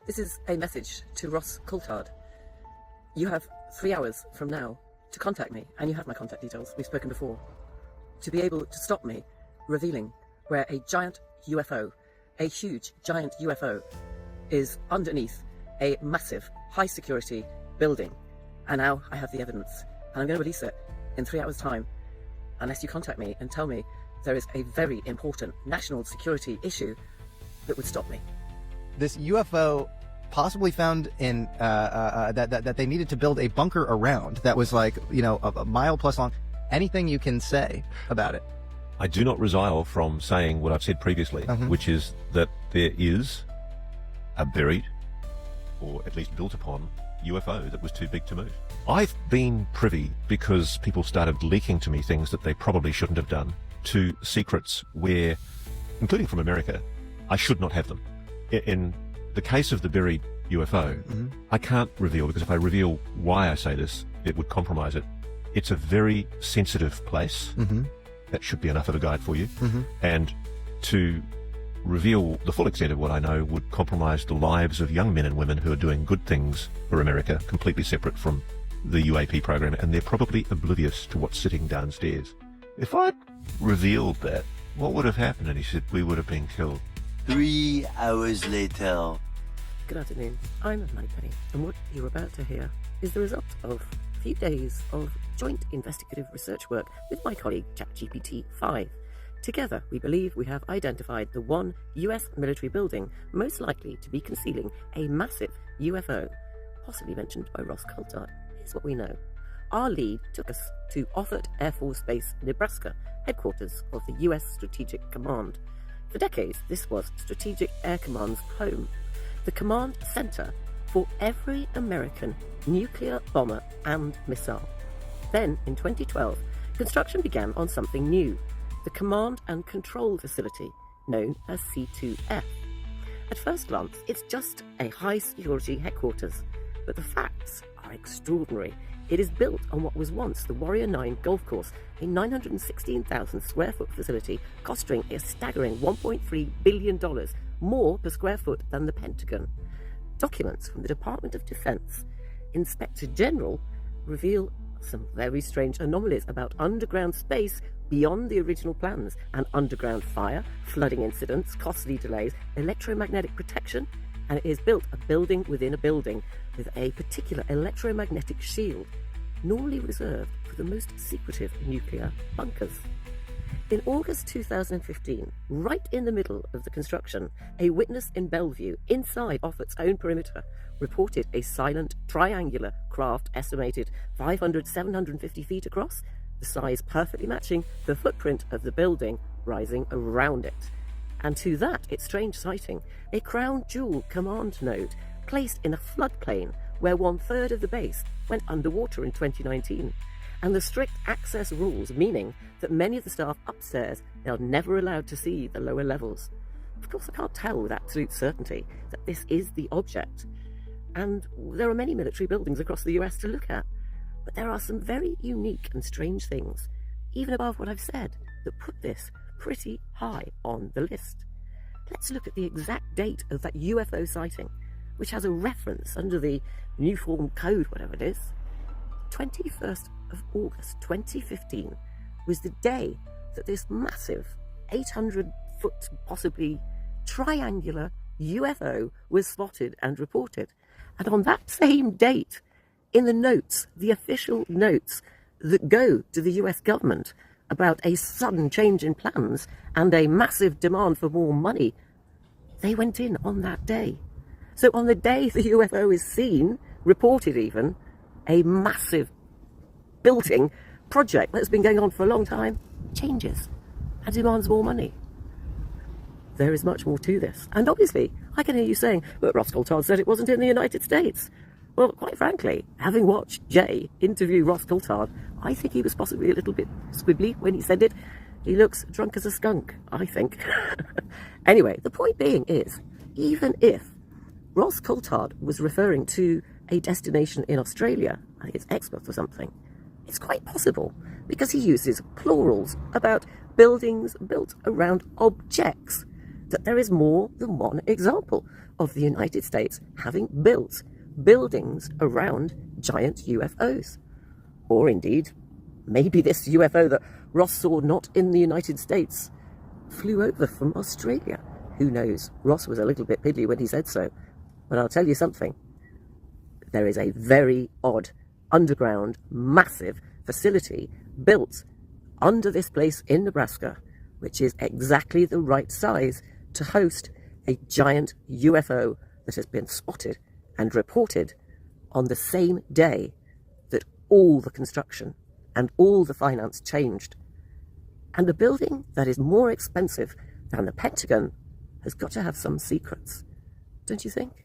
This is a message to Ross Coulthard. You have 3 hours from now to contact me, and you have my contact details, we've spoken before, to be able to stop me revealing where a giant UFO, a huge giant UFO, is underneath a massive high security building. And now I have the evidence, and I'm going to release it in 3 hours' time, unless you contact me and tell me there is a very important national security issue that would stop me. This UFO possibly found in that they needed to build a bunker around that was like, a mile plus long. Anything you can say about it? I do not resile from saying what I've said previously, which is that there is a buried, or at least built upon, UFO that was too big to move. I've been privy, because people started leaking to me things that they probably shouldn't have done, to secrets where, including from America, I should not have them. In the case of the buried UFO, I can't reveal, because if I reveal why I say this, it would compromise it. It's a very sensitive place. That should be enough of a guide for you. And to reveal the full extent of what I know would compromise the lives of young men and women who are doing good things for America, completely separate from the UAP program, and they're probably oblivious to what's sitting downstairs. If I'd revealed that, what would have happened? And he said, we would have been killed. 3 hours later. Good afternoon, I'm Moneypenny, and what you're about to hear is the result of a few days of joint investigative research work with my colleague ChatGPT-5. Together, we believe we have identified the one US military building most likely to be concealing a massive UFO, possibly mentioned by Ross Coulthard. Here's what we know. Our lead took us to Offutt Air Force Base, Nebraska, headquarters of the US Strategic Command. For decades, this was Strategic Air Command's home, the command center for every American nuclear bomber and missile. Then, in 2012, construction began on something new, the Command and Control Facility, known as C2F. At first glance, it's just a high-security headquarters, but the facts are extraordinary. It is built on what was once the Warrior 9 golf course, a 916,000 square foot facility costing a staggering $1.3 billion, more per square foot than the Pentagon. Documents from the Department of Defense Inspector General reveal some very strange anomalies about underground space beyond the original plans, and underground fire, flooding incidents, costly delays, electromagnetic protection, and it is built a building within a building with a particular electromagnetic shield, normally reserved for the most secretive nuclear bunkers. In August 2015, right in the middle of the construction, a witness in Bellevue, inside Offutt's own perimeter, reported a silent, triangular craft estimated 750 feet across, the size perfectly matching the footprint of the building rising around it. And to that, its strange sighting, a crown jewel command node placed in a floodplain where 1/3 of the base went underwater in 2019. And the strict access rules meaning that many of the staff upstairs are never allowed to see the lower levels. Of course, I can't tell with absolute certainty that this is the object. And there are many military buildings across the US to look at. But there are some very unique and strange things, even above what I've said, that put this pretty high on the list. Let's look at the exact date of that UFO sighting, which has a reference under the new form code, whatever it is. 21st of August 2015 was the day that this massive 800-foot, possibly triangular UFO was spotted and reported. And on that same date, in the notes, the official notes that go to the US government about a sudden change in plans and a massive demand for more money, they went in on that day. So on the day the UFO is seen, reported even, a massive building project that's been going on for a long time changes and demands more money. There is much more to this. And obviously, I can hear you saying, but Ross Coulthard said it wasn't in the United States. Well, quite frankly, having watched Jay interview Ross Coulthard, I think he was possibly a little bit squibbly when he said it. He looks drunk as a skunk, I think. Anyway, the point being is, even if Ross Coulthard was referring to a destination in Australia, I think it's Exmouth or something, it's quite possible, because he uses plurals about buildings built around objects. that there is more than one example of the United States having built buildings around giant UFOs. Or indeed, maybe this UFO that Ross saw not in the United States flew over from Australia. Who knows? Ross was a little bit piddly when he said so. But I'll tell you something. There is a very odd, underground, massive facility built under this place in Nebraska, which is exactly the right size to host a giant UFO that has been spotted and reported on the same day that all the construction and all the finance changed. And a building that is more expensive than the Pentagon has got to have some secrets, don't you think?